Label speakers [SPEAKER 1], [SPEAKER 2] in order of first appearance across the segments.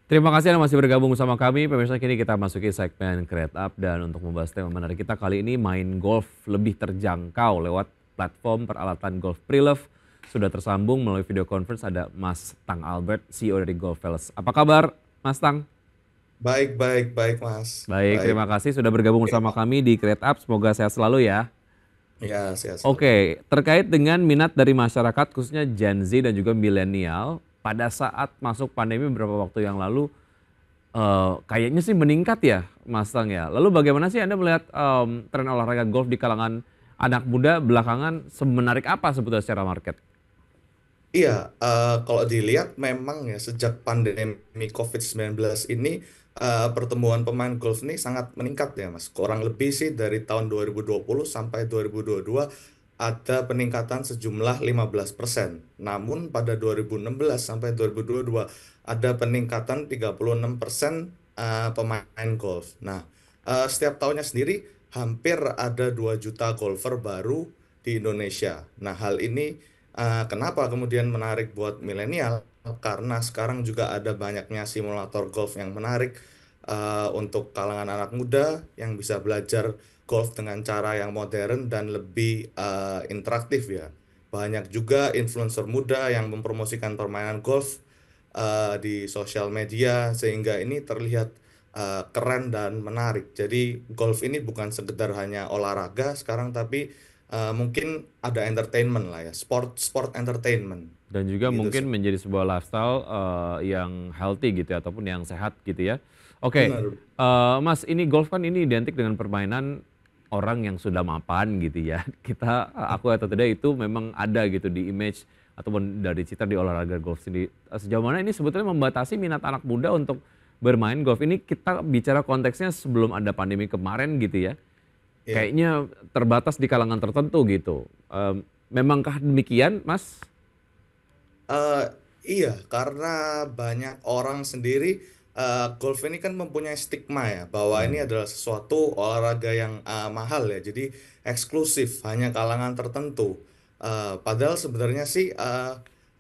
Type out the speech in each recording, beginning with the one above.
[SPEAKER 1] Terima kasih Anda masih bergabung bersama kami. Pemirsa, kini kita masuki segmen Create Up dan untuk membahas tema menarik kita kali ini main golf lebih terjangkau lewat platform peralatan golf pre-love. Sudah tersambung melalui video conference ada Mas Tang Albert, CEO dari Golf Fellas. Apa kabar Mas Tang?
[SPEAKER 2] Baik, baik, baik, Mas.
[SPEAKER 1] Baik,
[SPEAKER 2] Baik.
[SPEAKER 1] terima kasih sudah bergabung bersama
[SPEAKER 2] Ya,
[SPEAKER 1] kami di Create Up. Semoga sehat selalu ya.
[SPEAKER 2] ya, sehat selalu.
[SPEAKER 1] Oke, terkait dengan minat dari masyarakat khususnya Gen Z dan juga milenial pada saat masuk pandemi beberapa waktu yang lalu kayaknya sih meningkat ya, Mas Tang ya. Lalu bagaimana sih Anda melihat, tren olahraga golf di kalangan anak muda belakangan semenarik apa sebetulnya secara market?
[SPEAKER 2] Iya, kalau dilihat memang ya sejak pandemi COVID-19 ini pertumbuhan pemain golf ini sangat meningkat ya, Mas. Kurang lebih sih dari tahun 2020 sampai 2022 ada peningkatan sejumlah 15%. Namun pada 2016 sampai 2022 ada peningkatan 36% pemain golf. Nah, setiap tahunnya sendiri hampir ada 2 juta golfer baru di Indonesia. Nah, hal ini kenapa kemudian menarik buat milenial? Karena sekarang juga ada banyaknya simulator golf yang menarik untuk kalangan anak muda yang bisa belajar golf dengan cara yang modern dan lebih interaktif ya. Banyak juga influencer muda yang mempromosikan permainan golf di sosial media sehingga ini terlihat keren dan menarik. Jadi golf ini bukan sekedar hanya olahraga sekarang tapi mungkin ada entertainment lah ya, sport sport entertainment
[SPEAKER 1] Dan juga
[SPEAKER 2] gitu sih.
[SPEAKER 1] mungkin menjadi sebuah lifestyle, yang healthy gitu ya ataupun yang sehat gitu ya. Oke,
[SPEAKER 2] Benar.
[SPEAKER 1] Mas ini golf kan ini identik dengan permainan orang yang sudah mapan gitu ya. Aku atau tidak itu memang ada gitu di image ataupun dari citra di olahraga golf sendiri. Sejauh mana ini sebetulnya membatasi minat anak muda untuk bermain golf? Ini kita bicara konteksnya sebelum ada pandemi kemarin gitu ya.
[SPEAKER 2] Ya.
[SPEAKER 1] Kayaknya terbatas di kalangan tertentu gitu. Memangkah demikian, Mas?
[SPEAKER 2] Eh, iya, karena banyak orang sendiri golf ini kan mempunyai stigma ya bahwa ini
[SPEAKER 1] Hmm.
[SPEAKER 2] adalah sesuatu olahraga yang mahal ya, jadi eksklusif hanya kalangan tertentu. Padahal sebenarnya sih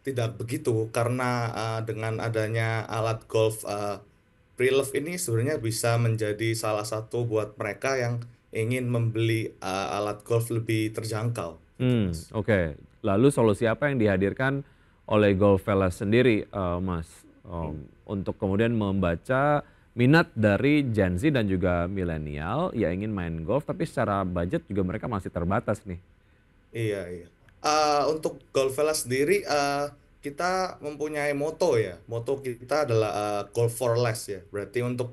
[SPEAKER 2] tidak begitu karena dengan adanya alat golf pre-love ini sebenarnya bisa menjadi salah satu buat mereka yang ingin membeli alat golf lebih terjangkau gitu, Mas.
[SPEAKER 1] Oke. Lalu solusi apa yang dihadirkan oleh Goldfellas sendiri, Mas, untuk kemudian membaca minat dari Gen Z dan juga milenial yang ingin main golf, tapi secara budget juga mereka masih terbatas nih?
[SPEAKER 2] Iya, iya. Untuk Golfella sendiri, kita mempunyai moto ya. Moto kita adalah golf for less ya. Berarti untuk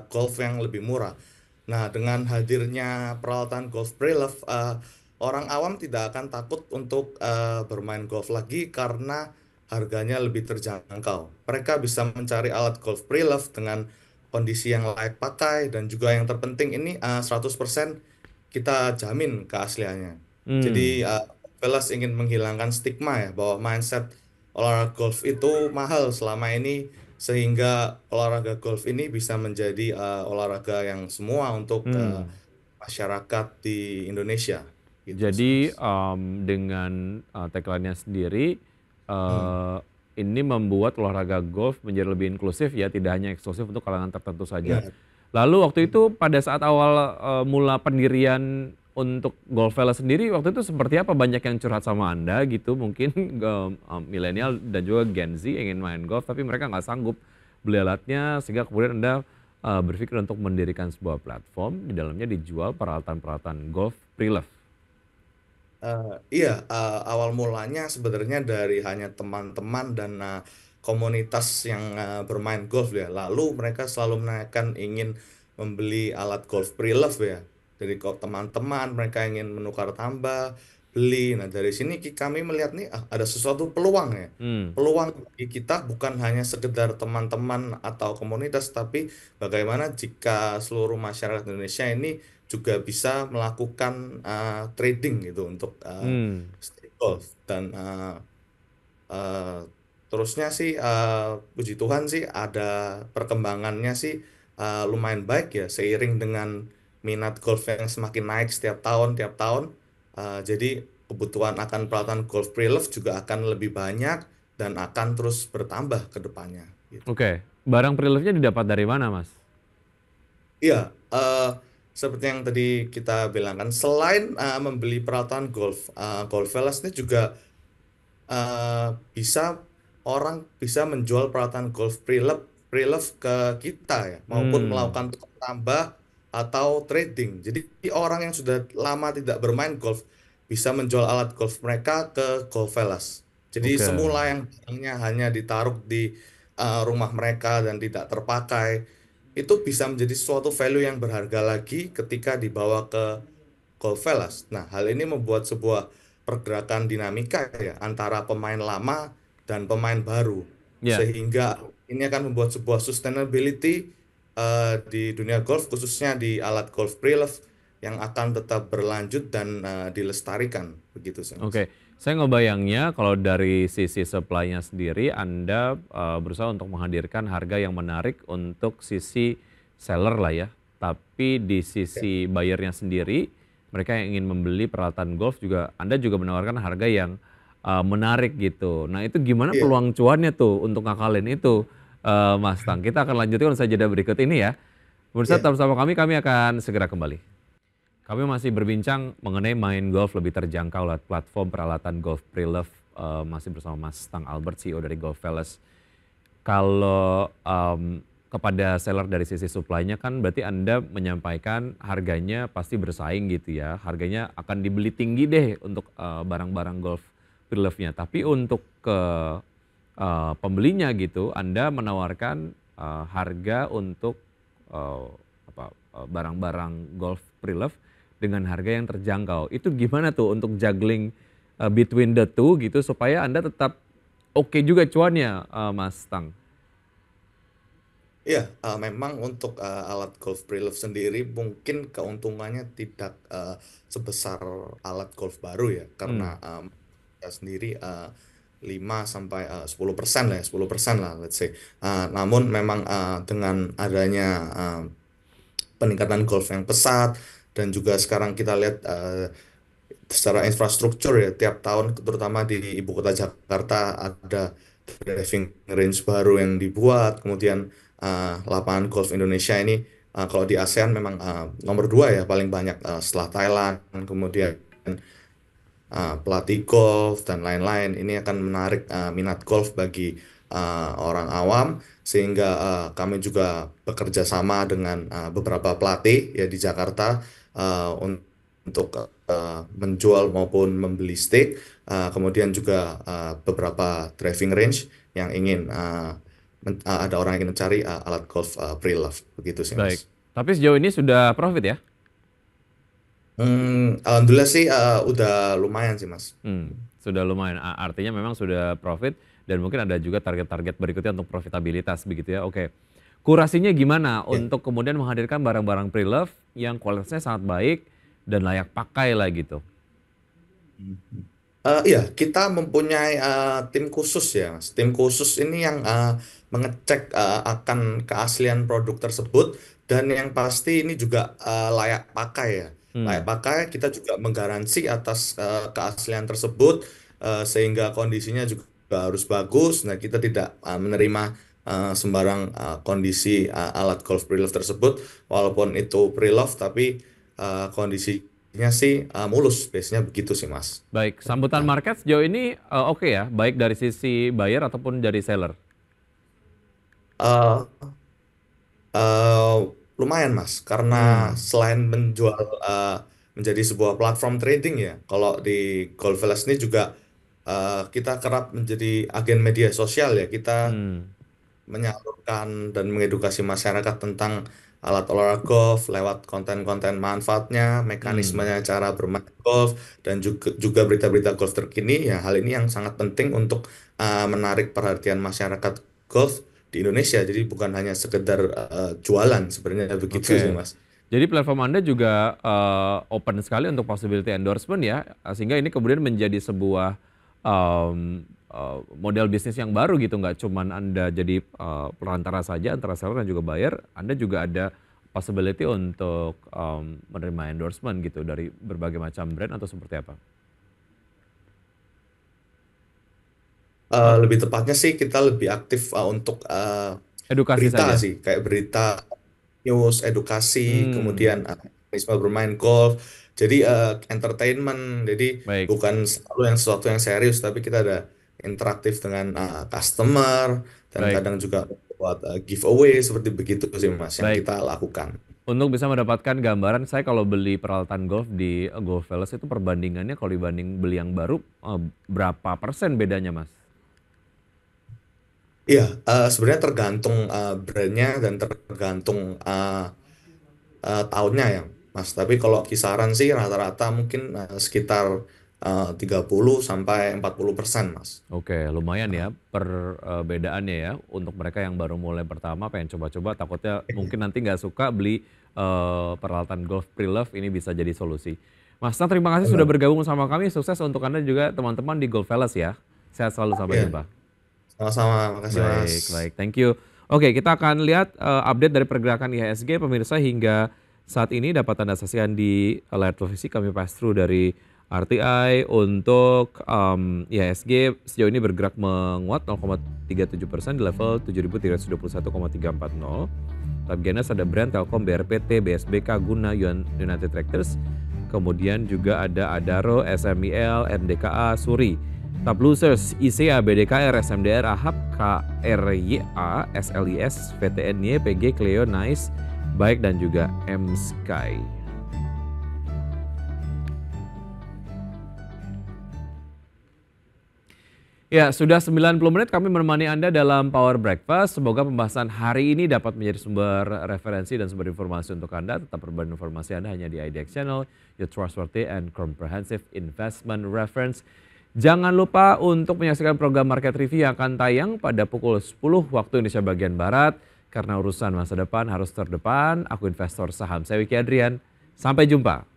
[SPEAKER 2] golf yang lebih murah. Nah, dengan hadirnya peralatan golf pre-love, orang awam tidak akan takut untuk bermain golf lagi karena harganya lebih terjangkau. Mereka bisa mencari alat golf pre-love dengan kondisi yang layak pakai dan juga yang terpenting ini 100% kita jamin keasliannya.
[SPEAKER 1] Hmm.
[SPEAKER 2] Jadi Velas ingin menghilangkan stigma ya bahwa mindset olahraga golf itu mahal selama ini sehingga olahraga golf ini bisa menjadi olahraga yang semua untuk
[SPEAKER 1] Hmm.
[SPEAKER 2] masyarakat di Indonesia gitu sih
[SPEAKER 1] Jadi,
[SPEAKER 2] Mas.
[SPEAKER 1] dengan, tagline-nya sendiri,
[SPEAKER 2] Hmm.
[SPEAKER 1] eee, ini membuat olahraga golf menjadi lebih inklusif ya, tidak hanya eksklusif untuk kalangan tertentu saja.
[SPEAKER 2] Benar.
[SPEAKER 1] Lalu waktu
[SPEAKER 2] Hmm.
[SPEAKER 1] itu pada saat awal, mula pendirian untuk Golfella sendiri waktu itu seperti apa? Banyak yang curhat sama Anda gitu mungkin, milenial dan juga Gen Z ingin main golf tapi mereka nggak sanggup beli alatnya sehingga kemudian Anda, berpikir untuk mendirikan sebuah platform di dalamnya dijual peralatan-peralatan golf pre-love.
[SPEAKER 2] Iya, awal mulanya sebenarnya dari hanya teman-teman dan komunitas yang bermain golf ya. Lalu mereka selalu menanyakan ingin membeli alat golf pre-love ya. Dari teman-teman mereka ingin menukar tambah, beli. Nah dari sini kami melihat nih ada sesuatu peluang ya.
[SPEAKER 1] Hmm.
[SPEAKER 2] Peluang bagi kita bukan hanya sekedar teman-teman atau komunitas, tapi bagaimana jika seluruh masyarakat Indonesia ini juga bisa melakukan trading gitu untuk
[SPEAKER 1] Hmm.
[SPEAKER 2] stake golf dan uh, terusnya sih puji Tuhan sih ada perkembangannya sih lumayan baik ya seiring dengan minat golf yang semakin naik setiap tahun tiap tahun. Jadi kebutuhan akan peralatan golf pre-love juga akan lebih banyak dan akan terus bertambah ke depannya gitu.
[SPEAKER 1] Oke. Barang pre-love-nya didapat dari mana, Mas?
[SPEAKER 2] Iya, seperti yang tadi kita bilang kan, selain membeli peralatan golf, Golf Velas ini juga eh, bisa orang bisa menjual peralatan golf pre-love ke kita ya, maupun
[SPEAKER 1] Hmm,
[SPEAKER 2] melakukan tukar tambah atau trading. Jadi orang yang sudah lama tidak bermain golf bisa menjual alat golf mereka ke Golf Velas. Jadi
[SPEAKER 1] oke.
[SPEAKER 2] semula yang barangnya hanya ditaruh di rumah mereka dan tidak terpakai, itu bisa menjadi suatu value yang berharga lagi ketika dibawa ke Golf Velas. Nah, hal ini membuat sebuah pergerakan dinamika ya antara pemain lama dan pemain baru.
[SPEAKER 1] Ya,
[SPEAKER 2] Sehingga ini akan membuat sebuah sustainability di dunia golf khususnya di alat golf pre-love yang akan tetap berlanjut dan dilestarikan begitu sih Mas.
[SPEAKER 1] oke. Saya ngebayangnya kalau dari sisi supply-nya sendiri, Anda berusaha untuk menghadirkan harga yang menarik untuk sisi seller lah ya. Tapi di
[SPEAKER 2] Ya,
[SPEAKER 1] sisi buyernya sendiri, mereka yang ingin membeli peralatan golf juga, Anda juga menawarkan harga yang menarik gitu. Nah itu gimana
[SPEAKER 2] iya,
[SPEAKER 1] peluang cuannya tuh untuk ngakalin itu, Mas Tang? Kita akan lanjutkan usai jeda berikut ini ya. Pemirsa
[SPEAKER 2] iya.
[SPEAKER 1] tetap bersama kami akan segera kembali. Kami masih berbincang mengenai main golf lebih terjangkau lewat platform peralatan golf pre-love, masih bersama Mas Tang Albert, CEO dari Golf Velas. Kalau kepada seller dari sisi supply-nya kan berarti Anda menyampaikan harganya pasti bersaing gitu ya, harganya akan dibeli tinggi deh untuk barang-barang golf pre-love-nya. Tapi untuk ke pembelinya gitu, Anda menawarkan harga untuk eh, barang-barang golf pre-love dengan harga yang terjangkau. Itu gimana tuh untuk juggling between the two gitu supaya Anda tetap oke juga cuannya, Mas Tang?
[SPEAKER 2] Iya, memang untuk alat golf pre-love sendiri mungkin keuntungannya tidak sebesar alat golf baru ya, karena
[SPEAKER 1] Hmm,
[SPEAKER 2] kita sendiri 5 sampai 10% lah ya, 10% lah let's say. Namun memang dengan adanya peningkatan golf yang pesat dan juga sekarang kita lihat secara infrastruktur ya tiap tahun terutama di ibu kota Jakarta ada driving range baru yang dibuat, kemudian lapangan golf Indonesia ini kalau di ASEAN memang nomor dua ya paling banyak setelah Thailand, kemudian pelatih golf dan lain-lain ini akan menarik minat golf bagi orang awam sehingga kami juga bekerja sama dengan beberapa pelatih ya di Jakarta untuk menjual maupun membeli stake, kemudian juga beberapa driving range yang ingin ada orang yang ingin mencari alat golf pre-love begitu sih Mas.
[SPEAKER 1] baik. Tapi sejauh ini sudah profit ya?
[SPEAKER 2] Alhamdulillah sih udah lumayan sih Mas.
[SPEAKER 1] Sudah lumayan. Artinya memang sudah profit dan mungkin ada juga target-target berikutnya untuk profitabilitas begitu ya. Oke. Kurasinya gimana
[SPEAKER 2] Ya.
[SPEAKER 1] untuk kemudian menghadirkan barang-barang pre-love yang kualitasnya sangat baik dan layak pakai lah gitu?
[SPEAKER 2] Iya, kita mempunyai tim khusus ya, Mas. Tim khusus ini yang mengecek akan keaslian produk tersebut dan yang pasti ini juga layak pakai ya. Layak
[SPEAKER 1] Hmm,
[SPEAKER 2] pakai, kita juga menggaransi atas keaslian tersebut sehingga kondisinya juga harus bagus. Nah, kita tidak menerima sembarang kondisi alat golf pre-love tersebut, walaupun itu pre-love tapi kondisinya sih mulus. Biasanya begitu sih, Mas.
[SPEAKER 1] baik. Sambutan
[SPEAKER 2] Nah,
[SPEAKER 1] market sejauh ini oke ya, baik dari sisi buyer ataupun dari seller.
[SPEAKER 2] eh eh, lumayan Mas, karena
[SPEAKER 1] Hmm,
[SPEAKER 2] selain menjual menjadi sebuah platform trading ya, kalau di Goldvelas ini juga kita kerap menjadi agen media sosial ya, kita
[SPEAKER 1] hmm,
[SPEAKER 2] menyalurkan dan mengedukasi masyarakat tentang alat olahraga golf lewat konten-konten manfaatnya,
[SPEAKER 1] hmm.
[SPEAKER 2] mekanismenya cara bermain golf, dan juga berita-berita golf terkini. Ya, hal ini yang sangat penting untuk menarik perhatian masyarakat golf di Indonesia. Jadi bukan hanya sekedar jualan, sebenarnya begitu sih,
[SPEAKER 1] Oke.
[SPEAKER 2] Mas.
[SPEAKER 1] Jadi platform Anda juga open sekali untuk possibility endorsement ya, sehingga ini kemudian menjadi sebuah model bisnis yang baru gitu, nggak cuman Anda jadi perantara saja antara seller dan juga buyer, Anda juga ada possibility untuk menerima endorsement gitu dari berbagai macam brand atau seperti apa?
[SPEAKER 2] Lebih tepatnya sih kita lebih aktif untuk
[SPEAKER 1] Edukasi
[SPEAKER 2] berita
[SPEAKER 1] saja.
[SPEAKER 2] sih, kayak berita, news, edukasi,
[SPEAKER 1] Hmm,
[SPEAKER 2] kemudian mekanisme bermain golf. Jadi entertainment, jadi
[SPEAKER 1] baik,
[SPEAKER 2] bukan selalu yang sesuatu yang serius, tapi kita ada interaktif dengan customer dan
[SPEAKER 1] baik,
[SPEAKER 2] kadang juga buat giveaway seperti begitu sih Mas yang
[SPEAKER 1] baik.
[SPEAKER 2] kita lakukan.
[SPEAKER 1] Untuk bisa mendapatkan gambaran, saya kalau beli peralatan golf di Golf Palace itu perbandingannya kalau dibanding beli yang baru, berapa persen bedanya, Mas?
[SPEAKER 2] Iya, sebenarnya tergantung brandnya dan tergantung tahunnya ya, Mas. Tapi kalau kisaran sih rata-rata mungkin sekitar 30 sampai 40%, Mas.
[SPEAKER 1] Oke, lumayan ya perbedaannya ya untuk mereka yang baru mulai pertama pengen coba-coba takutnya mungkin nanti nggak suka beli peralatan golf pre-love ini bisa jadi solusi. Mas Tan, terima kasih sudah
[SPEAKER 2] Benar.
[SPEAKER 1] bergabung sama kami. Sukses untuk Anda juga teman-teman di Golf Palace ya. Sehat selalu, sampai
[SPEAKER 2] Iya,
[SPEAKER 1] jumpa.
[SPEAKER 2] sama-sama. Makasih, Mas.
[SPEAKER 1] Baik, baik. Thank you. Oke, kita akan lihat update dari pergerakan IHSG pemirsa hingga saat ini dapat Anda saksikan di layar televisi kami pass through dari RTI untuk IHSG sejauh ini bergerak menguat 0,37% di level 7.321,340. Top gainers ada Brand, Telkom, BRPT, BSBK, Guna, United Tractors, kemudian juga ada Adaro, SMIL, MDKA, Suri. Top losers ICA, BDKR, SMDR, AHAP, KRYA, SLIS, VTNY, PG, Cleo, Nice, Baik dan juga M Sky. Ya, sudah 90 menit kami menemani Anda dalam Power Breakfast. Semoga pembahasan hari ini dapat menjadi sumber referensi dan sumber informasi untuk Anda. Tetap berbagi informasi Anda hanya di IDX Channel, your trustworthy and comprehensive investment reference. Jangan lupa untuk menyaksikan program Market Review yang akan tayang pada pukul 10 waktu Indonesia bagian Barat. Karena urusan masa depan harus terdepan, aku investor saham. Saya Wiki Adrian, sampai jumpa.